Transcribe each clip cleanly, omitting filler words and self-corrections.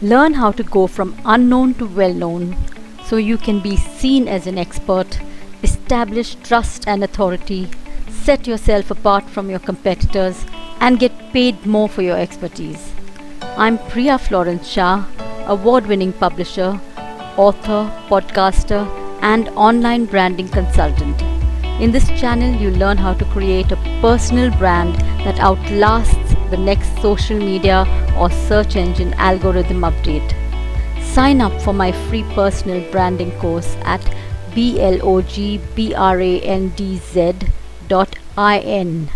Learn how to go from unknown to well known so you can be seen as an expert, establish trust and authority, set yourself apart from your competitors, and get paid more for your expertise. I'm Priya Florence Shah, award winning publisher, author, podcaster, and online branding consultant. In this channel, you learn how to create a personal brand that outlasts the next social media or search engine algorithm update. Sign up for my free personal branding course at blogbrandz.in.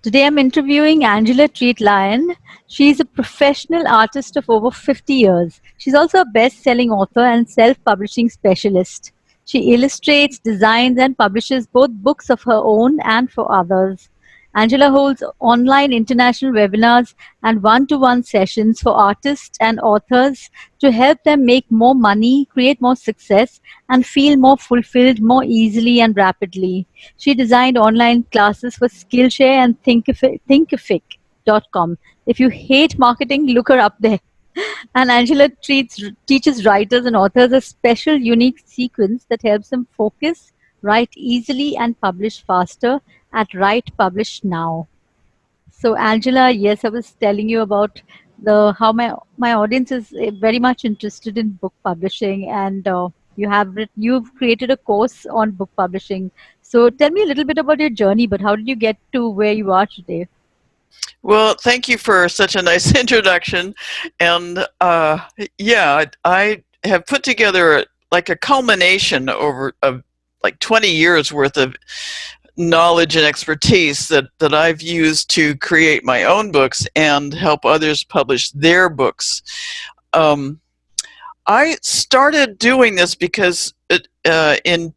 Today I'm interviewing Angela Treat Lyon. She's a professional artist of over 50 years. She's also a best-selling author and self-publishing specialist. She illustrates, designs, and publishes both books of her own and for others. Angela holds online international webinars and one-to-one sessions for artists and authors to help them make more money, create more success, and feel more fulfilled more easily and rapidly. She designed online classes for Skillshare and Thinkific.com. If you hate marketing, look her up there. And Angela teaches writers and authors a special, unique sequence that helps them focus, write easily, and publish faster at Write Publish Now. So, Angela, yes, I was telling you about the how my audience is very much interested in book publishing, and you've created a course on book publishing. So, tell me a little bit about your journey. But how did you get to where you are today? Well, thank you for such a nice introduction. And yeah, I have put together like a culmination over of like 20 years worth of knowledge and expertise that I've used to create my own books and help others publish their books. I started doing this because in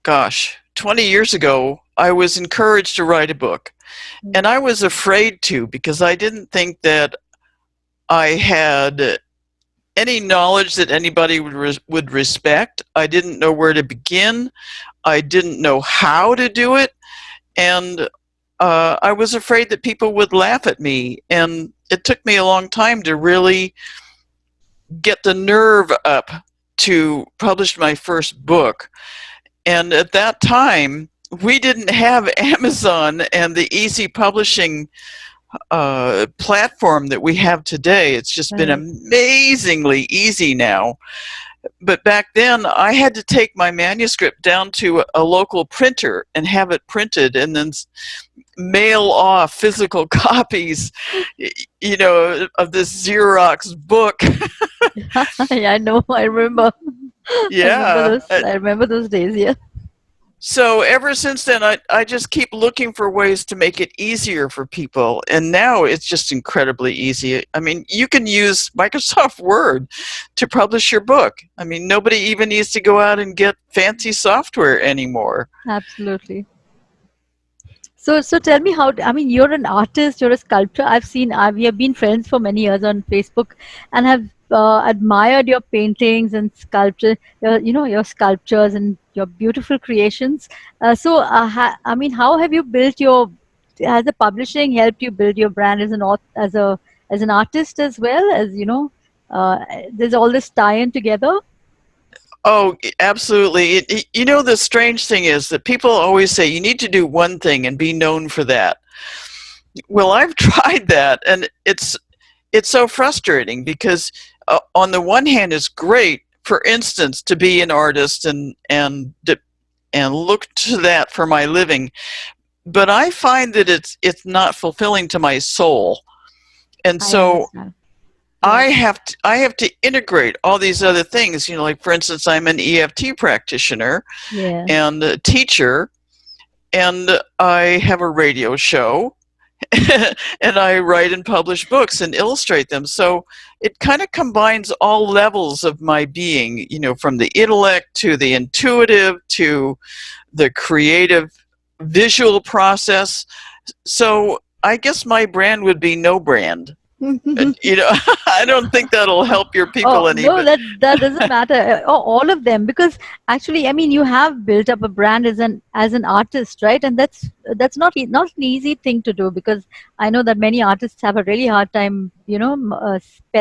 20 years ago, I was encouraged to write a book. And I was afraid to, because I didn't think that I had any knowledge that anybody would respect. I didn't know where to begin. I didn't know how to do it. And I was afraid that people would laugh at me. And it took me a long time to really get the nerve up to publish my first book. And at that time, we didn't have Amazon and the easy publishing platform that we have today. It's just been amazingly easy now. But back then, I had to take my manuscript down to a local printer and have it printed and then mail off physical copies, you know, of this Xerox book. Yeah, I know. I remember. Yeah. I remember those days. Yeah. So ever since then, I just keep looking for ways to make it easier for people. And now it's just incredibly easy. I mean, you can use Microsoft Word to publish your book. I mean, nobody even needs to go out and get fancy software anymore. Absolutely. So tell me I mean, you're an artist, you're a sculptor. We have been friends for many years on Facebook and have admired your paintings and sculpture, your sculptures and your beautiful creations. I mean, how have you has the publishing helped you build your brand as an artist as well as, there's all this tie-in together? Oh, absolutely. You know, the strange thing is that people always say you need to do one thing and be known for that. Well, I've tried that, and it's so frustrating because on the one hand, it's great, for instance, to be an artist and look to that for my living. But I find that it's not fulfilling to my soul. And so I have to integrate all these other things, you know, like for instance, I'm an EFT practitioner and a teacher, and I have a radio show, and I write and publish books and illustrate them. So it kind of combines all levels of my being, you know, from the intellect to the intuitive to the creative visual process. So I guess my brand would be no brand. You know, I don't think that'll help your people Oh any, no, but that doesn't matter. All of them, because actually, I mean, you have built up a brand as an artist, right? And that's not an easy thing to do, because I know that many artists have a really hard time,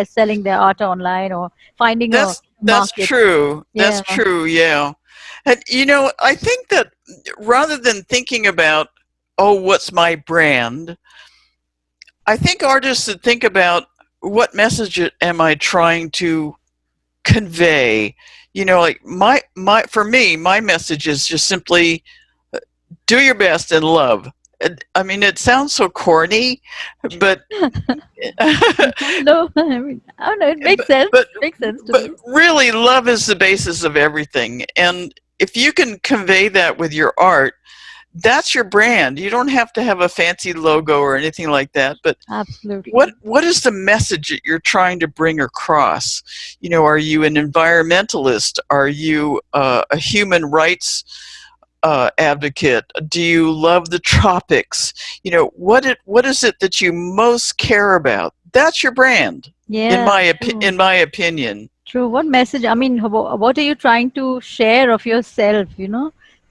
selling their art online or finding a that's market. true. Yeah, That's true. Yeah. And I think that rather than thinking about, oh, what's my brand, I think artists should think about what message am I trying to convey. Like for me, my message is just simply do your best and love. I mean, it sounds so corny, but no, I mean, I don't know. It but but makes sense to but me. really, love is the basis of everything. And if you can convey that with your art, that's your brand. You don't have to have a fancy logo or anything like that. But Absolutely. what is the message that you're trying to bring across? Are you an environmentalist? Are you a human rights advocate? Do you love the tropics? What is it that you most care about? That's your brand, Yeah, true. in my opinion. True. What message? I mean, what are you trying to share of yourself?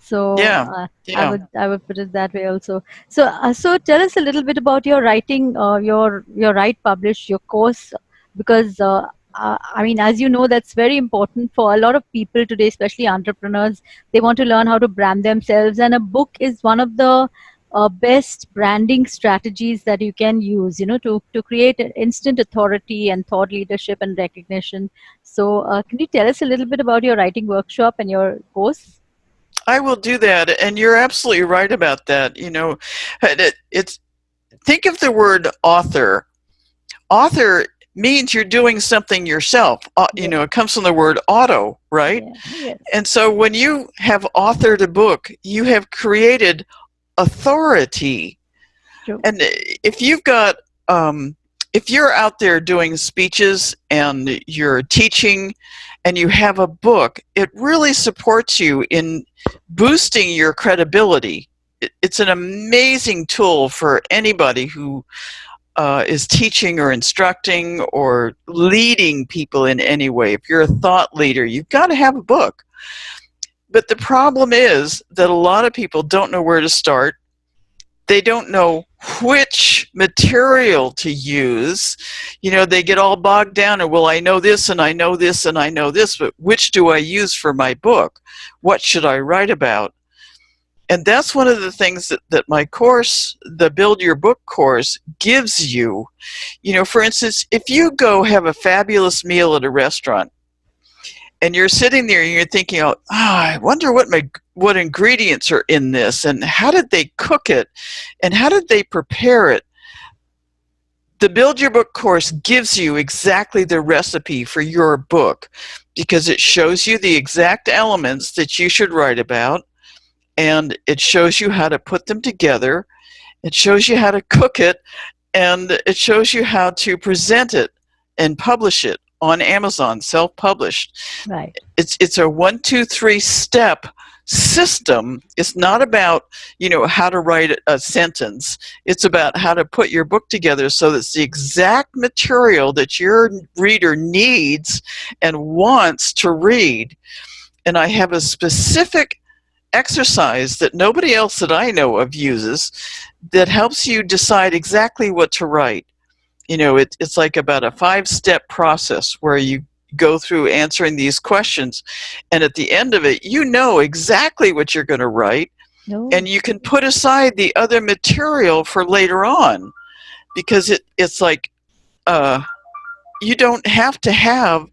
So Yeah, yeah. I would put it that way also. So tell us a little bit about your writing, your write publish your course, because I mean, as you know, that's very important for a lot of people today, especially entrepreneurs. They want to learn how to brand themselves, and a book is one of the best branding strategies that you can use, to create an instant authority and thought leadership and recognition. So, can you tell us a little bit about your writing workshop and your course? I will do that, and you're absolutely right about that. It's think of the word author. Author means you're doing something yourself. Yes. It comes from the word auto, right? Yeah. Yes. And so when you have authored a book, you have created authority. True. And if you're out there doing speeches and you're teaching and you have a book, it really supports you in boosting your credibility. It's an amazing tool for anybody who is teaching or instructing or leading people in any way. If you're a thought leader, you've got to have a book. But the problem is that a lot of people don't know where to start. They don't know which material to use. They get all bogged down and, well, I know this and I know this and I know this, but which do I use for my book? What should I write about? And that's one of the things that my course, the Build Your Book course, gives you. For instance, if you go have a fabulous meal at a restaurant and you're sitting there and you're thinking, oh, I wonder what ingredients are in this and how did they cook it and how did they prepare it? The Build Your Book course gives you exactly the recipe for your book, because it shows you the exact elements that you should write about, and it shows you how to put them together. It shows you how to cook it, and it shows you how to present it and publish it on Amazon, self-published. Right. It's a 1, 2, 3 step system. It's not about how to write a sentence. It's about how to put your book together so that it's the exact material that your reader needs and wants to read. And I have a specific exercise that nobody else that I know of uses that helps you decide exactly what to write. It's like about a 5-step process where you go through answering these questions, and at the end of it, you know exactly what you're going to write, No. and you can put aside the other material for later on, because it's like you don't have to have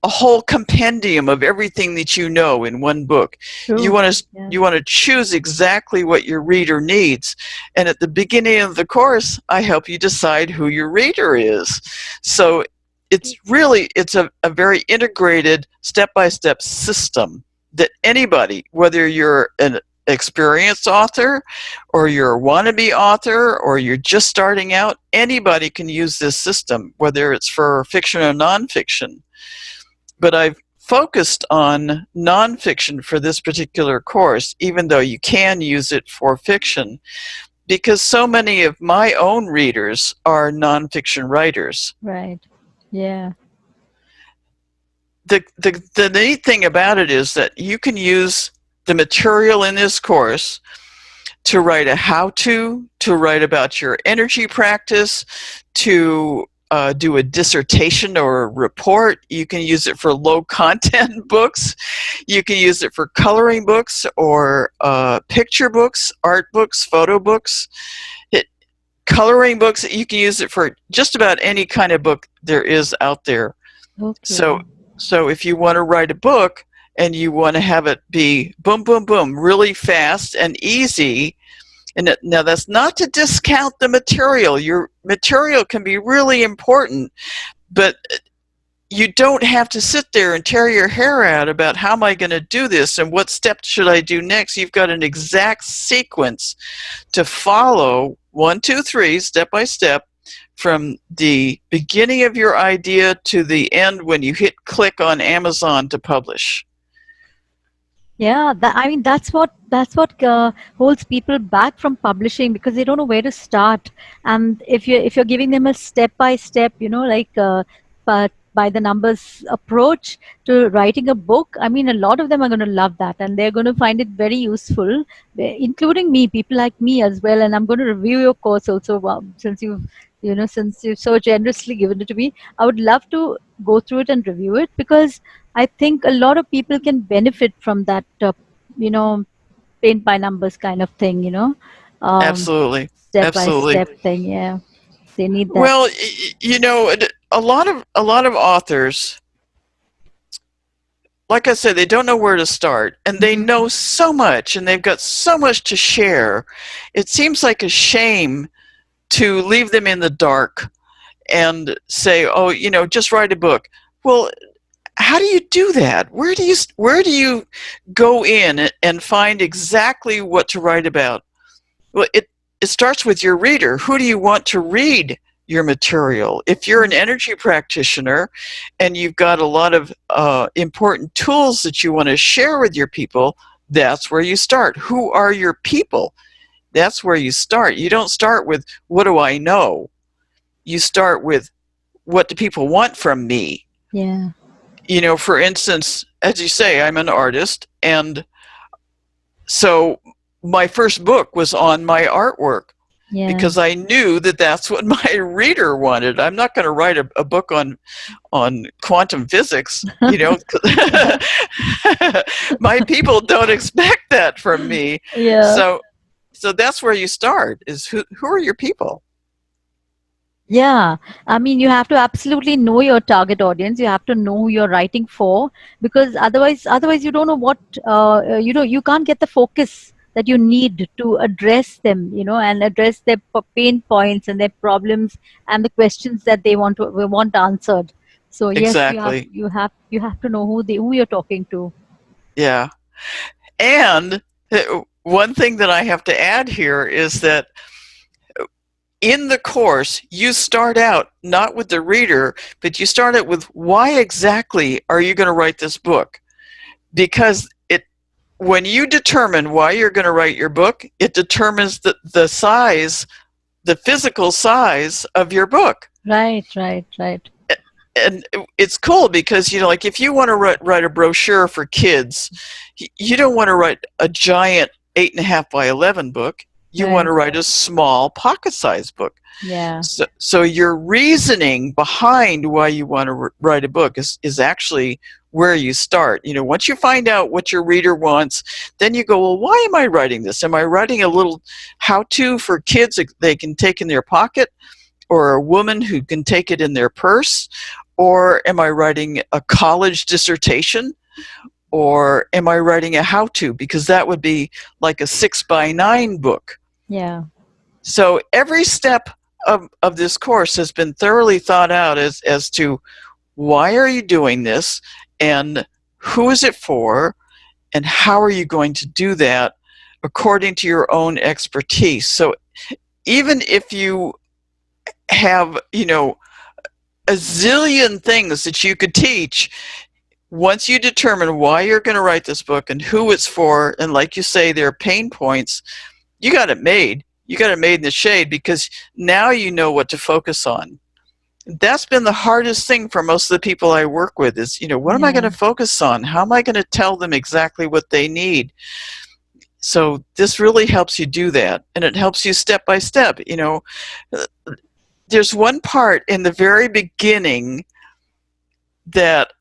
a whole compendium of everything that you know in one book. You True. want to Yeah. you want to choose exactly what your reader needs, and at the beginning of the course, I help you decide who your reader is. So it's a very integrated step-by-step system that anybody, whether you're an experienced author or you're a wannabe author or you're just starting out, anybody can use this system, whether it's for fiction or nonfiction. But I've focused on nonfiction for this particular course, even though you can use it for fiction, because so many of my own readers are nonfiction writers. Right. Yeah. The neat thing about it is that you can use the material in this course to write a how-to, to write about your energy practice, to do a dissertation or a report. You can use it for low-content books. You can use it for coloring books or picture books, art books, photo books. Coloring books, you can use it for just about any kind of book there is out there. Okay. So if you want to write a book and you want to have it be boom, boom, boom, really fast and easy, and now that's not to discount the material. Your material can be really important, but you don't have to sit there and tear your hair out about how am I going to do this and what steps should I do next. You've got an exact sequence to follow, 1, 2, 3, step by step, from the beginning of your idea to the end when you hit click on Amazon to publish. Yeah, I mean that's what holds people back from publishing, because they don't know where to start. And if you're giving them a step by step, like but by the numbers approach to writing a book, I mean a lot of them are going to love that, and they're going to find it very useful, including me, people like me as well. And I'm going to review your course also, since you've so generously given it to me. I would love to go through it and review it, because I think a lot of people can benefit from that, you know, paint by numbers kind of thing, um, Absolutely. step by Absolutely. step thing. Yeah, they need that. Well, a lot of authors, like I said, they don't know where to start, and they Mhm. know so much, and they've got so much to share. It seems like a shame to leave them in the dark and say, "Oh, just write a book." Well, how do you do that? Where do you go in and find exactly what to write about? Well, it starts with your reader. Who do you want to read your material? If you're an energy practitioner and you've got a lot of important tools that you want to share with your people, that's where you start. Who are your people? That's where you start. You don't start with, what do I know? You start with, what do people want from me? Yeah, For instance, as you say, I'm an artist, and so my first book was on my artwork yeah. because I knew that that's what my reader wanted. I'm not going to write a book on quantum physics, Yeah, my people don't expect that from me. yeah. So that's where you start, is who are your people? Yeah, I mean, you have to absolutely know your target audience. You have to know who you're writing for, because otherwise you don't know you can't get the focus that you need to address them, and address their pain points and their problems and the questions that they want answered. So yes, you have Exactly. you have you have to know who you're talking to. Yeah. And one thing that I have to add here is that in the course, you start out not with the reader, but you start out with, why exactly are you going to write this book? Because when you determine why you're going to write your book, it determines the size, the physical size of your book. Right, right, right. And it's cool because, like, if you want to write a brochure for kids, you don't want to write a giant 8.5 by 11 book. You want to Right. write a small pocket-sized book. Yeah. So your reasoning behind why you want to write a book is actually where you start. Once you find out what your reader wants, then you go, well, why am I writing this? Am I writing a little how-to for kids that they can take in their pocket, or a woman who can take it in their purse? Or am I writing a college dissertation? Or am I writing a how-to? Because that would be like a 6x9 book. Yeah. So every step of this course has been thoroughly thought out as to, why are you doing this, and who is it for, and how are you going to do that according to your own expertise. So even if you have, a zillion things that you could teach, once you determine why you're going to write this book and who it's for, and like you say, there are pain points, you got it made. you got it made in the shade, because now you know what to focus on. That's been the hardest thing for most of the people I work with is, what am I going Yeah. to focus on? How am I going to tell them exactly what they need? So this really helps you do that, and it helps you step by step. There's one part in the very beginning that,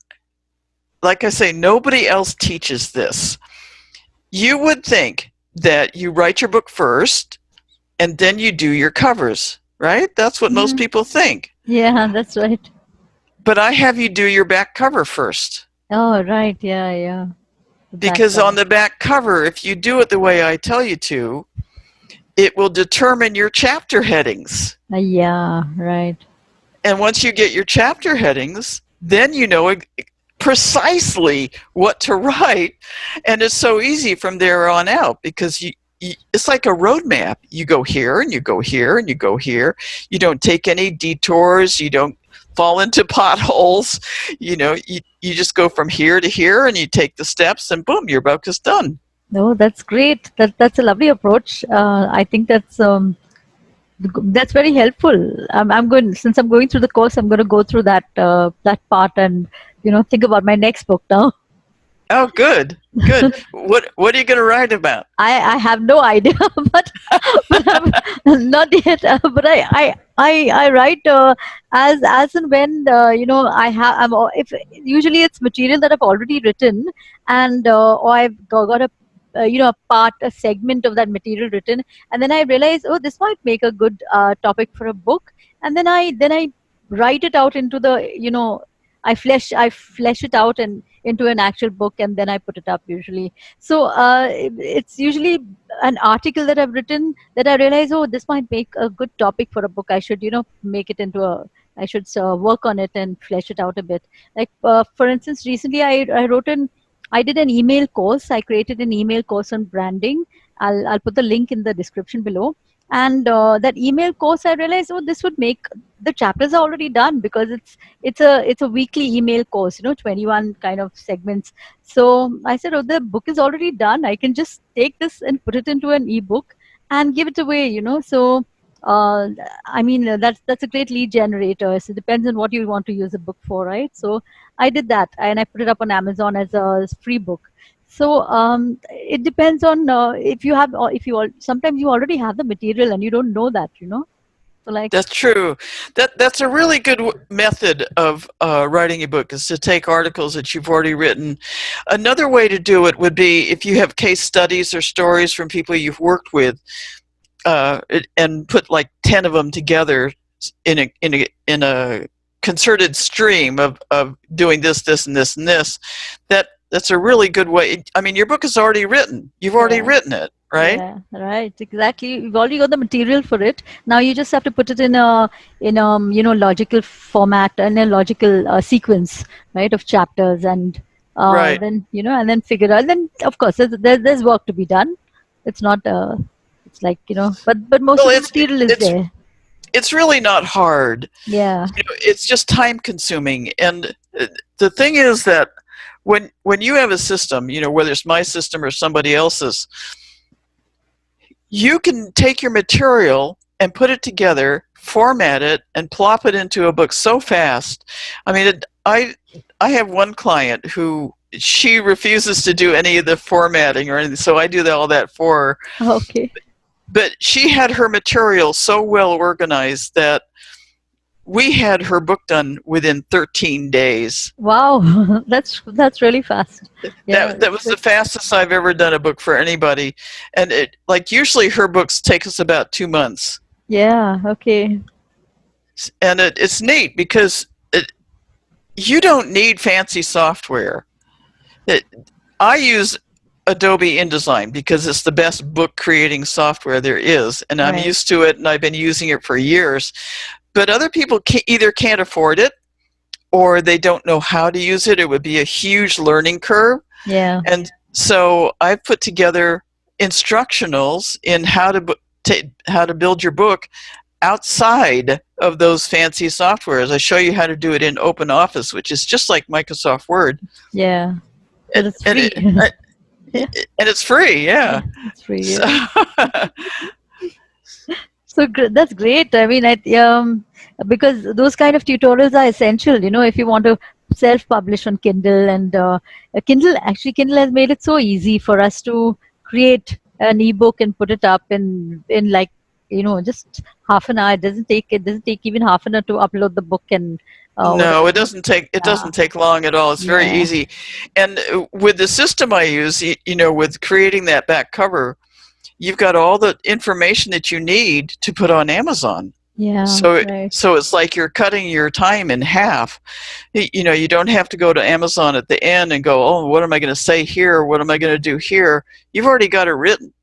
like I say, nobody else teaches this. You would think that you write your book first and then you do your covers, right? That's what most people think. Yeah, that's right. But I have you do your back cover first. Oh, right. Yeah, yeah. The back Because on cover. the back cover, if you do it the way I tell you to, it will determine your chapter headings. Yeah, right. And once you get your chapter headings, then you know precisely what to write. And it's so easy from there on out, because it's like a roadmap. You go here and you go here and you go here. You don't take any detours. You don't fall into potholes. You just go from here to here and you take the steps, and boom, your book is done. No, that's great. That's a lovely approach. I think that's very helpful. I'm going, since I'm going through the course, I'm going to go through that part and think about my next book now. Oh, good, good. What are you going to write about? I have no idea, but not yet. But I write as and when I have. If usually it's material that I've already written, and or I've got a segment of that material written, and then I realize, oh, this might make a good topic for a book, and then I write it out into the I flesh it out and into an actual book, and then I put it up usually. So it's usually an article that I've written that I realize, oh, this might make a good topic for a book. I should, make it into a. I should work on it and flesh it out a bit. Like for instance, recently I did an email course. I created an email course on branding. I'll put the link in the description below. And that email course, I realized, oh, this would make the chapters are already done, because it's a weekly email course, 21 kind of segments. So I said, oh, the book is already done. I can just take this and put it into an ebook and give it away, So uh, I mean, that's a great lead generator. So it depends on what you want to use a book for, right? So I did that, and I put it up on Amazon as a free book. So it depends on if you have, or if you sometimes you already have the material and you don't know that, So like, That's true. That's a really good method of writing a book, is to take articles that you've already written. Another way to do it would be if you have case studies or stories from people you've worked with, and put like 10 of them together in a concerted stream of doing this, this, and this, and this. That's a really good way. I mean, your book is already written. You've already written it, right? Yeah, right, exactly. You've already got the material for it. Now you just have to put it in a logical format and a logical sequence, right, of chapters, and Right. then and then figure out. Then of course there's work to be done. It's not it's like but most Well, of the material is there. it's really not hard. Yeah. It's just time consuming. And the thing is that when you have a system, whether it's my system or somebody else's, you can take your material and put it together, format it, and plop it into a book so fast. I mean, I have one client who, she refuses to do any of the formatting or anything, so I do all that for her. Okay. But she had her material so well organized that we had her book done within 13 days. Wow, that's really fast. Yeah. That was the fastest I've ever done a book for anybody. And usually her books take us about 2 months. Yeah. Okay. And it's neat because you don't need fancy software. I use Adobe InDesign because it's the best book creating software there is, and I'm used to it, and I've been using it for years. But other people either can't afford it, or they don't know how to use it. It would be a huge learning curve. Yeah. And so I've put together instructionals in how to build your book outside of those fancy softwares. I show you how to do it in OpenOffice, which is just like Microsoft Word. Yeah. But it's free. And it's free, yeah. It's free. Yeah. That's great. I mean, because those kind of tutorials are essential. If you want to self-publish on Kindle, and Kindle has made it so easy for us to create an ebook and put it up in like just half an hour. It doesn't take even half an hour to upload the book and No, whatever. it Yeah, doesn't take long at all. It's very yeah, easy. And with the system I use, with creating that back cover, you've got all the information that you need to put on Amazon. yeah. So Right. so it's like you're cutting your time in half. You don't have to go to Amazon at the end and go, "Oh, what am I going to say here? What am I going to do here?" You've already got it written.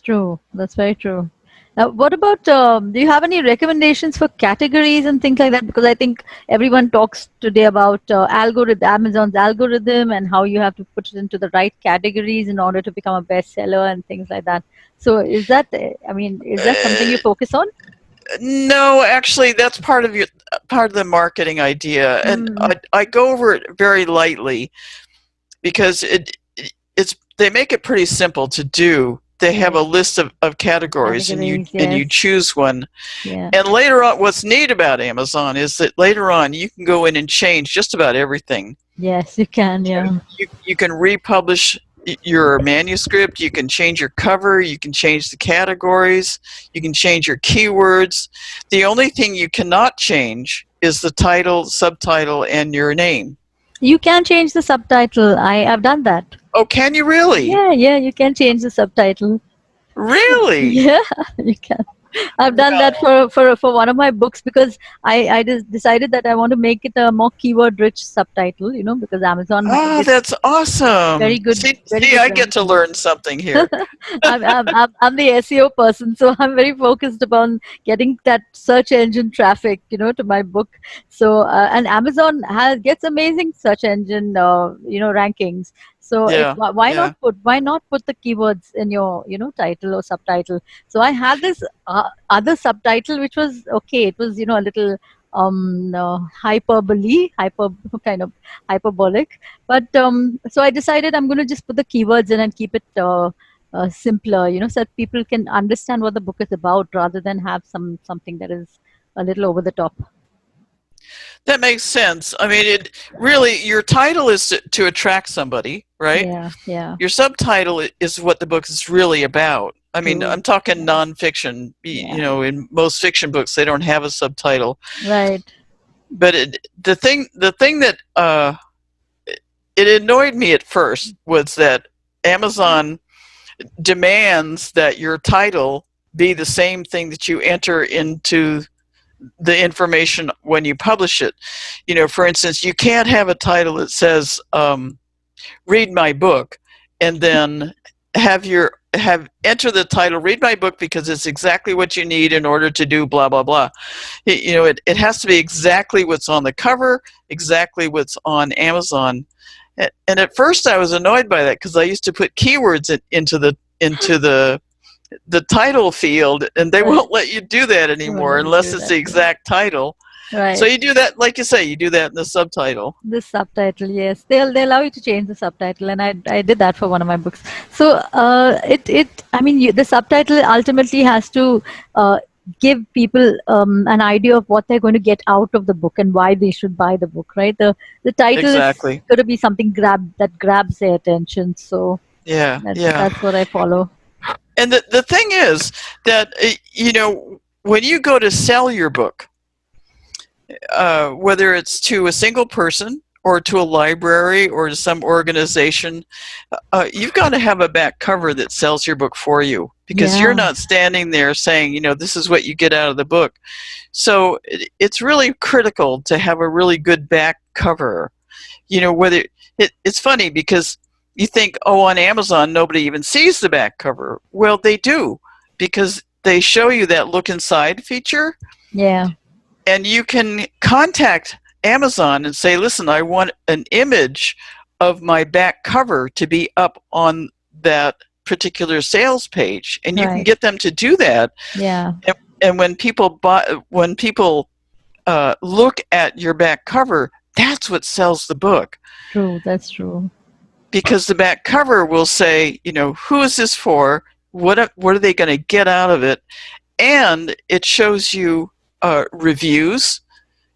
True. That's very true. What about, do you have any recommendations for categories and things like that? Because I think everyone talks today about Amazon's algorithm, and how you have to put it into the right categories in order to become a bestseller and things like that. So is that something you Uh, focus on? no, actually, that's part of the marketing idea, and Mm, I go over it very lightly because it's they make it pretty simple to do. They have a right. list of categories, and Categories, you yes. choose one. Yeah. And later on, what's neat about Amazon is that later on you can go in and change just about everything. Yes, you can, yeah. You can republish your manuscript, you can change your cover, you can change the categories, you can change your keywords. The only thing you cannot change is the title, subtitle, and your name. You can change the subtitle. I've done that. Oh, can you really? Yeah, yeah, you can change the subtitle. Really? Yeah, you can. I've done that Well, for one of my books, because I just decided that I want to make it a more keyword rich subtitle, because Amazon oh, gets that's awesome. very See, good I get to rankings. learn something here. I'm the SEO person, so I'm very focused upon getting that search engine traffic, to my book. So and Amazon gets amazing search engine, rankings. So Yeah, yeah. why not put the keywords in your title or subtitle? So I had this other subtitle which was okay. It was a little hyper kind of hyperbolic, but so I decided I'm going to just put the keywords in and keep it simpler, so that people can understand what the book is about, rather than have something that is a little over the top. That makes sense. I mean, it really, your title is to attract somebody, right? Yeah, yeah, Your subtitle is what the book is really about. I mean, true. I'm talking Yeah, nonfiction. yeah, In most fiction books, they don't have a subtitle. right. But the thing that it annoyed me at first was that Amazon demands that your title be the same thing that you enter into the information when you publish it. For instance, you can't have a title that says "Read my book," and then have enter the title "Read my book" because it's exactly what you need in order to do blah blah blah. It has to be exactly what's on the cover, exactly what's on Amazon. And at first, I was annoyed by that because I used to put keywords into the title field, and they Right. won't let you do that They won't anymore let you unless do it's that. the Yeah. exact title. So Right. you do that, like you say, you do that in the subtitle. The subtitle, yes, they allow you to change the subtitle, and I did that for one of my books. So I mean, the subtitle ultimately has to give people an idea of what they're going to get out of the book and why they should buy the book, right? The title is Exactly. going to be something that grabs their attention. So Yeah, yeah. that's what I follow. And the thing is that when you go to sell your book, whether it's to a single person or to a library or to some organization, you've got to have a back cover that sells your book for you, because you're Yeah, not standing there saying, this is what you get out of the book. So it's really critical to have a really good back cover. Whether it's funny because you think, oh, on Amazon nobody even sees the back cover. Well, they do, because they show you that look inside feature, yeah, and you can contact Amazon and say, listen, I want an image of my back cover to be up on that particular sales page, and you can right. get them to do that. Yeah, And when people look at your back cover, that's what sells the book, true. That's true. because the back cover will say, who is this for? What are they going to get out of it? and it shows you reviews,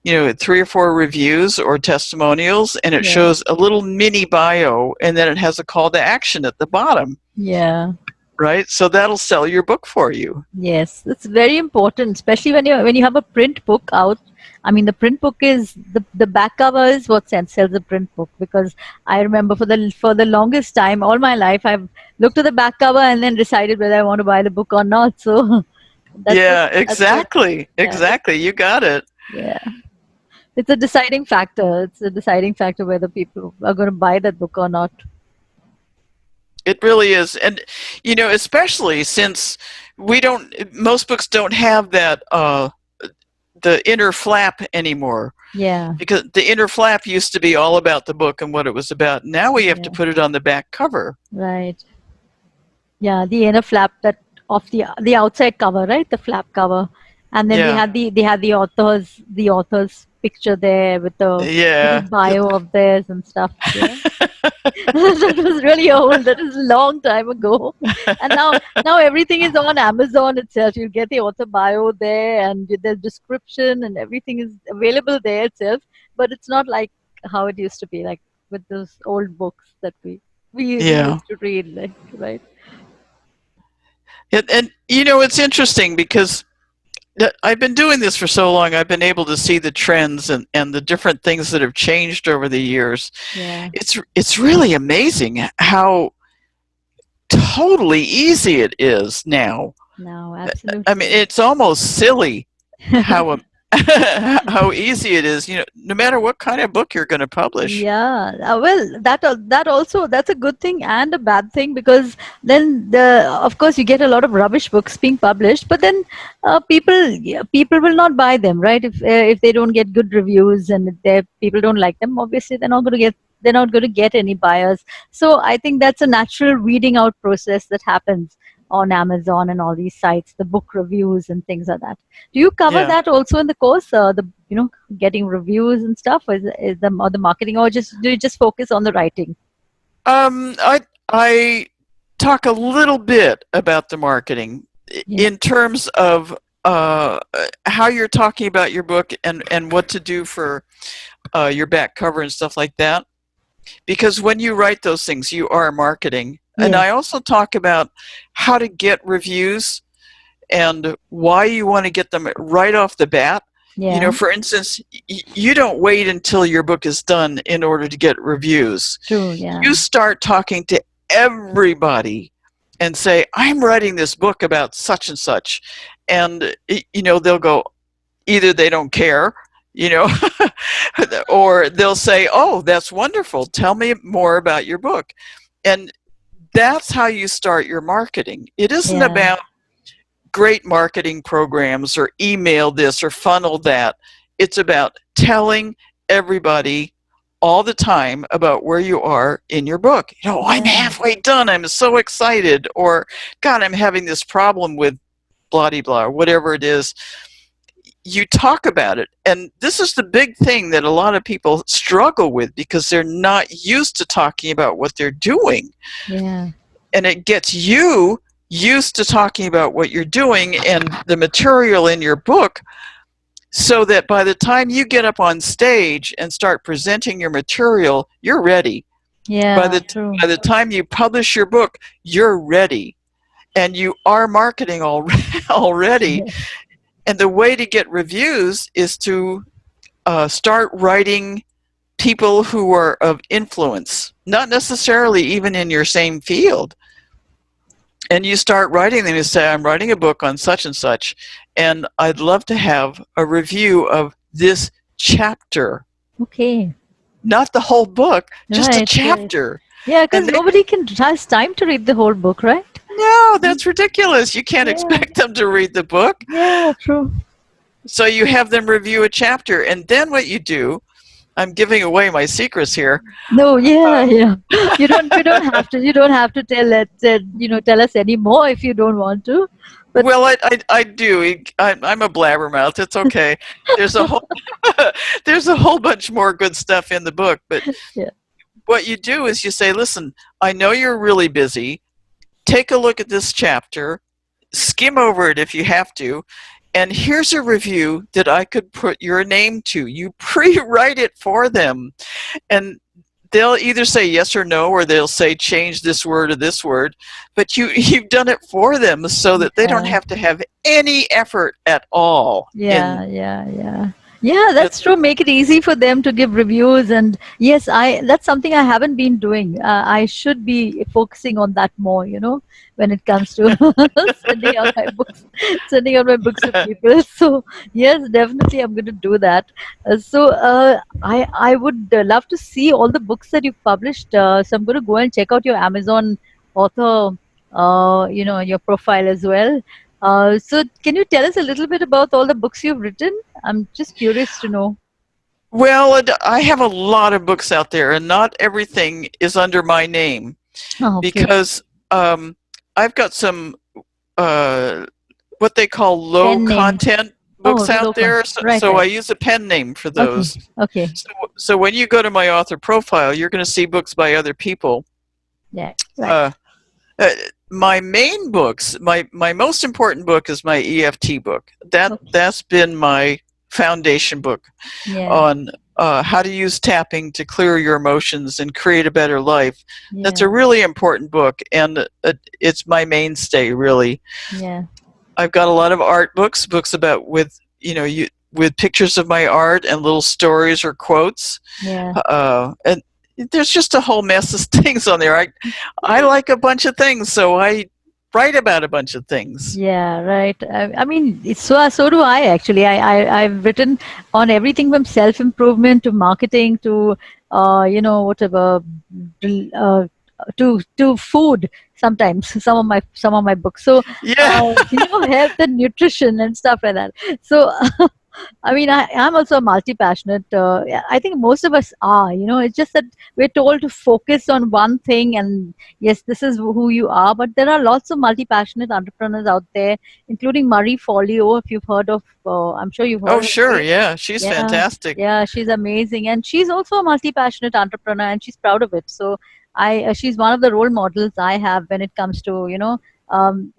3 or 4 reviews or testimonials, and it Yeah. shows a little mini bio, and then it has a call to action at the bottom, Yeah. right? So that'll sell your book for you. Yes, it's very important, especially when you have a print book out. I mean, the print book is the back cover is what sells the print book, because I remember for the longest time, all my life, I've looked at the back cover and then decided whether I want to buy the book or not. So Yeah, that's what exactly. yeah Exactly. You got it. yeah. It's a deciding factor. It's a deciding factor whether people are going to buy that book or not. It really is. And, especially since most books don't have that, the inner flap anymore. Yeah, Because the inner flap used to be all about the book and what it was about. Now we have to yeah, put it on the back cover. right. Yeah, the inner flap that of the outside cover, right? The flap cover, and then Yeah. they had the author's picture there with the little Yeah. bio of theirs and stuff. Yeah, that was really old. That is a long time ago. And now everything is on Amazon itself. You get the author bio there, and the description, and everything is available there itself. But it's not like how it used to be, like with those old books that we Yeah. used to read, like, right? And it's interesting because I've been doing this for so long. I've been able to see the trends and the different things that have changed over the years. Yeah. It's really amazing how totally easy it is now. No, I mean, absolutely. it's almost silly how how easy it is. No matter what kind of book you're going to publish. Yeah, well, that also, that's a good thing and a bad thing, because then of course you get a lot of rubbish books being published, but then people will not buy them, right? If they don't get good reviews, and if people don't like them, obviously they're not going to get any buyers. So I think that's a natural weeding out process that happens on Amazon and all these sites, the book reviews and things like that. Do you cover Yeah. that also in the course? Getting reviews and stuff, or the marketing, or just do you just focus on the writing? I talk a little bit about the marketing Yeah, in terms of how you're talking about your book and what to do for your back cover and stuff like that. Because when you write those things, you are marketing. And yes, I also talk about how to get reviews and why you want to get them right off the bat. yeah, For instance, you don't wait until your book is done in order to get reviews. true, yeah, You start talking to everybody and say, I'm writing this book about such and such. And, they'll go, either they don't care, you know, or they'll say, oh, that's wonderful. Tell me more about your book. And that's how you start your marketing. It isn't yeah, about great marketing programs or email this or funnel that. It's about telling everybody all the time about where you are in your book. I'm yeah, halfway done. I'm so excited. Or, God, I'm having this problem with blah, blah, blah, or whatever it is. You talk about it. And this is the big thing that a lot of people struggle with because they're not used to talking about what they're doing. yeah, And it gets you used to talking about what you're doing and the material in your book, so that by the time you get up on stage and start presenting your material, you're ready. By yeah, the true. by the time you publish your book, you're ready, and you are marketing already. Yeah, And the way to get reviews is to start writing people who are of influence, not necessarily even in your same field. And you start writing them. You say, I'm writing a book on such and such, and I'd love to have a review of this chapter. okay, Not the whole book, just a right, right. chapter. Yeah, And because nobody can has time to read the whole book, right? no, that's ridiculous. You can't Yeah, expect them to read the book. yeah, true. So you have them review a chapter, and then what you do, I'm giving away my secrets here. No, yeah, yeah. You don't have to tell us anymore if you don't want to. But Well, I do. I'm a blabbermouth. It's okay. There's a whole there's a whole bunch more good stuff in the book. But yeah, what you do is you say, listen, I know you're really busy. Take a look at this chapter. skim over it if you have to. And here's a review that I could put your name to. You pre-write it for them. And they'll either say yes or no, or they'll say change this word or this word. But you've done it for them so that they don't Yeah. have to have any effort at all. Yeah, yeah, yeah. Yeah, that's true. Make it easy for them to give reviews. And yes, that's something I haven't been doing. I should be focusing on that more, when it comes to sending out my books to people. So yes, definitely I'm going to do that. I would love to see all the books that you've published. So I'm going to go and check out your Amazon author, your profile as well. So can you tell us a little bit about all the books you've written? I'm just curious to know. Well, I have a lot of books out there, and not everything is under my name, Oh, okay. because I've got some what they call low Pen name. content Oh, books out local. there, so, Right, so right. I use a pen name for Okay, those. okay. So when you go to my author profile, you're going to see books by other people. Yeah, right. Uh, uh, my main books, my most important book is my EFT book. Okay. That's been my foundation book Yeah, on how to use tapping to clear your emotions and create a better life. That's a yeah, really important book, and it's my mainstay, really. yeah, I've got a lot of art books about with pictures of my art and little stories or quotes, yeah. and there's just a whole mess of things on there. I like a bunch of things, so I write about a bunch of things. Yeah, right. I mean, so do I actually. I've written on everything from self-improvement to marketing to whatever, uh, to food. Sometimes some of my books. So Yeah. health and nutrition and stuff like that. So I mean, I'm also multi-passionate. Yeah, I think most of us are, it's just that we're told to focus on one thing and yes, this is who you are. But there are lots of multi-passionate entrepreneurs out there, including Marie Forleo, if you've heard of, I'm sure you've Oh, heard of sure. her. Yeah, she's Yeah, fantastic. yeah, she's amazing. And she's also a multi-passionate entrepreneur and she's proud of it. So she's one of the role models I have when it comes to,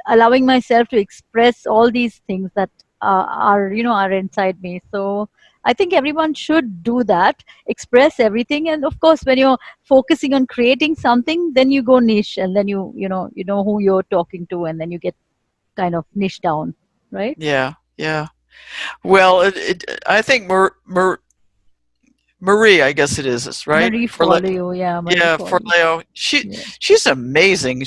allowing myself to express all these things that are inside me. So I think everyone should do that, express everything. And of course, when you're focusing on creating something, then you go niche and then you know who you're talking to and then you get kind of niche down, right? Yeah, yeah. Well, I think Marie, I guess it is right? Marie Folio, yeah, Marie Yeah, Folio. Forleo. Yeah, She's amazing.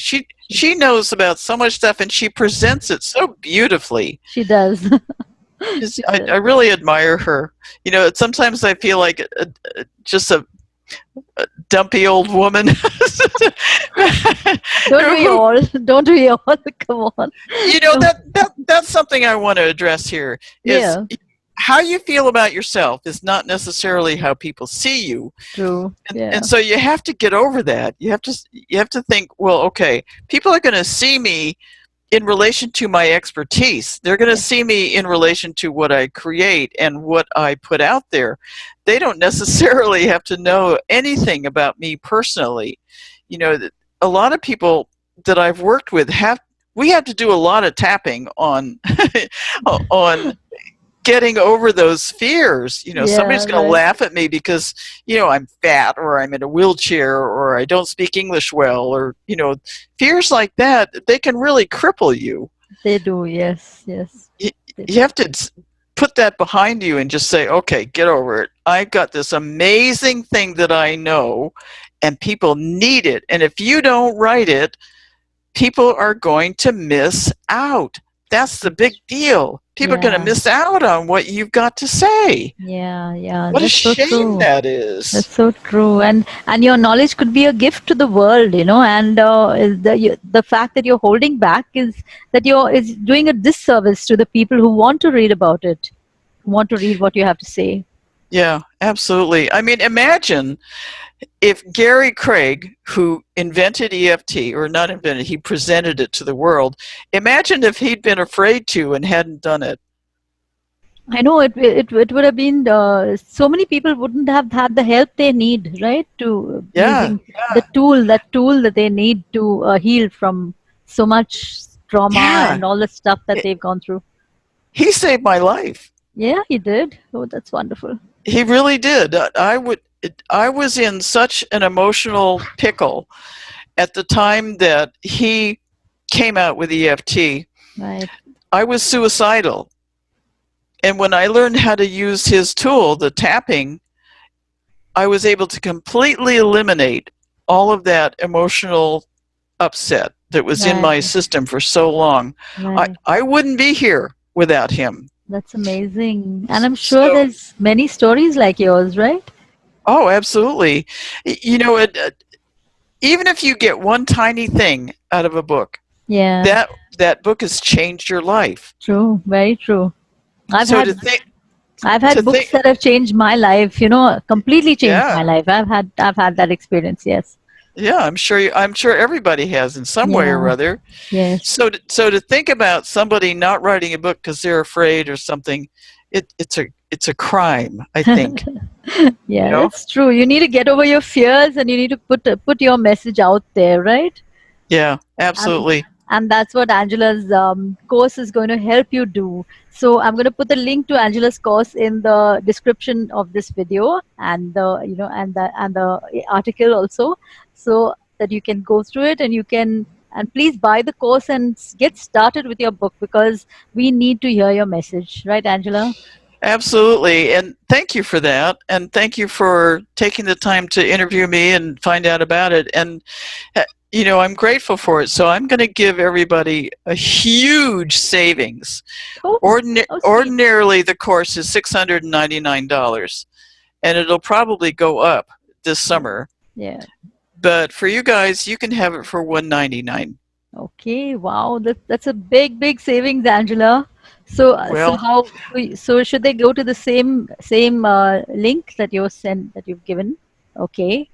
She knows about so much stuff, and she presents it so beautifully. she does. Just, She I does. really admire her. Sometimes I feel like just a dumpy old woman. Don't we Who, all? Don't we all? Come on. No. that's something I want to address here is Yeah, how you feel about yourself is not necessarily how people see you. true. And Yeah, so you have to get over that. You have to think, well, okay, people are going to see me in relation to my expertise. They're going to yeah, see me in relation to what I create and what I put out there. They don't necessarily have to know anything about me personally. A lot of people that I've worked with we have to do a lot of tapping on on getting over those fears. yeah, Somebody's going to right. laugh at me because I'm fat, or I'm in a wheelchair, or I don't speak English well, or fears like that, they can really cripple you. They do. Yes, yes. you, They you do. have to put that behind you and just say, okay, get over it. I've got this amazing thing that I know, and people need it, and if you don't write it, people are going to miss out. That's the big That's deal. People are going to Yeah, miss out on what you've got to say. yeah, yeah. What a That's so shame true. that That's is. so true. And your knowledge could be a gift to the world, and the fact that you're holding back is that you're is doing a disservice to the people who want to read about it, who want to read what you have to say. Yeah, absolutely. I mean, imagine if Gary Craig, who invented EFT, or not invented, he presented it to the world. Imagine if he'd been afraid to and hadn't done it. I know it would have been so many people wouldn't have had the help they need, right? To Yeah, using that tool that they need to heal from so much. trauma Yeah, and all the stuff that it- they've gone through. he saved my life. Yeah, he did. Oh, that's wonderful. He really did. I was in such an emotional pickle at the time that he came out with EFT. Right. I was suicidal. And when I learned how to use his tool, the tapping, I was able to completely eliminate all of that emotional upset that was in Right. my system for so long. Right. I wouldn't be here without him. That's amazing. And I'm sure So, there's many stories like yours, right? oh, absolutely. You know, even if you get one tiny thing out of a book, Yeah. that book has changed your life. True. Very true. I've So had to think, I've to had books think, that have changed my life, completely changed yeah, my life. I've had that experience, yes. yeah. I'm sure everybody has in some way or Yeah. other. Yes. So to think about somebody not writing a book because they're afraid or something, it's a crime. I think. You Yeah, know. that's true. You need to get over your fears and you need to put your message out there, right? Yeah, and absolutely. and that's what Angela's course is going to help you do. So I'm going to put the link to Angela's course in the description of this video, and the article also, so that you can go through it, and you can, and please buy the course and get started with your book, because we need to hear your message, right, Angela? Absolutely. And thank you for that. And thank you for taking the time to interview me and find out about it. And, I'm grateful for it. So I'm going to give everybody a huge savings. Oh, oh, sweet. Ordinarily, the course is $699, and it'll probably go up this summer. Yeah. But for you guys, you can have it for $199. Okay, wow, that's a big savings, Angela. So Well, so should they go to the same link that you've given? Okay,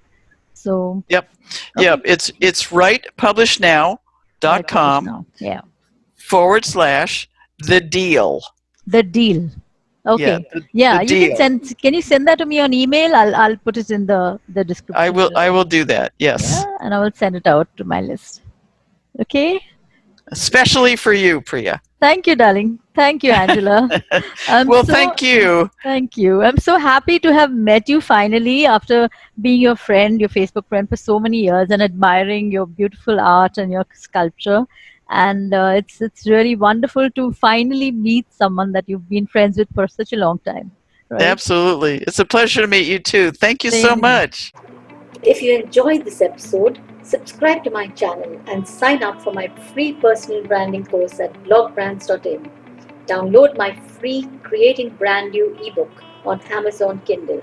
so yep. okay, Yep. It's right, publish rightpublishnow.com now. Yeah, / the deal. the deal. Yeah, Okay, the yeah, you can deal. send. Can you send that to me on email? I'll put it in the I description will I below. will do that. Yes. Yeah, and I will send it out to my list. Okay. Especially for you, Priya. Thank you, darling. Thank you, Angela. I'm Well, so thank you. Thank you. I'm so happy to have met you finally after being your friend, your Facebook friend for so many years, and admiring your beautiful art and your sculpture. And it's really wonderful to finally meet someone that you've been friends with for such a long time, right? Absolutely. It's a pleasure to meet you too. Thank you so Same here. much. If you enjoyed this episode, subscribe to my channel and sign up for my free personal branding course at blogbrands.in. Download my free Creating Brand New ebook on Amazon Kindle.